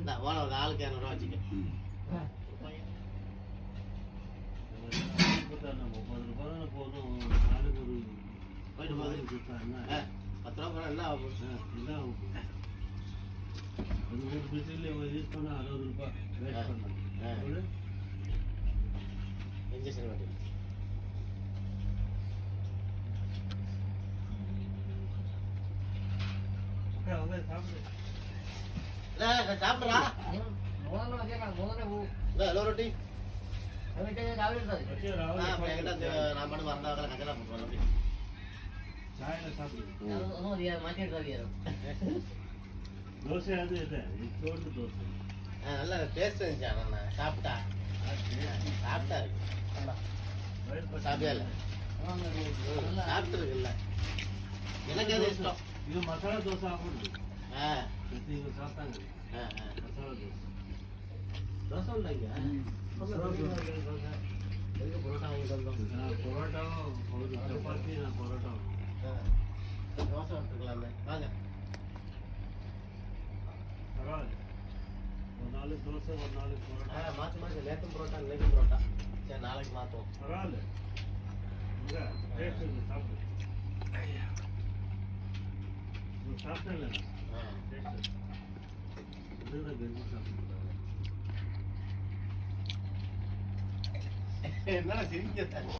இந்த போன ஒரு ஆளுக்கு 200 வச்சுக்க. போதும் போயிட்டு போகுது 10 ரூபா போனால் என்ன ஆகும்? என்ன ஆகும்? ஒரு பிசில் யூஸ் பண்ணால் 60 ரூபாய் வேஸ்ட் பண்ணலாம். இன்ஜெக்ஷன் வேண்டி சாப்பிட்றா எவ்வளோ ரொட்டி நான் மட்டும் மறந்தாக்கல கஞ்சலாம் போட்டுருவேன். தோசை அது இது தோசை நல்லா டேஸ்ட் இருந்துச்சா? நான் சாப்பிட்டா இருக்கு சாப்பிட்டா இல்லை சாப்பிட்டு இருக்குல்ல எனக்கு அது இஷ்டம். இது மசாலா தோசை ஆகுது. சாப்பிட்டாங்க மசாலா தோசை இல்லைங்க பரோட்டா பரோட்டாவும் சப்பாத்தி பரோட்டாவும் தோசை எடுத்துக்கலாமே வாங்க. பரவாயில்ல ஒரு நாளைக்கு தோசை ஒரு நாளைக்கு பரோட்டா மாற்றி நேற்றும் பரோட்டா இன்னைக்கும் பரோட்டா. சரி நாளைக்கு மாற்றுவோம். பரவாயில்ல சாப்பிடு சாப்பிட்டேன் என்னடா சிரிக்க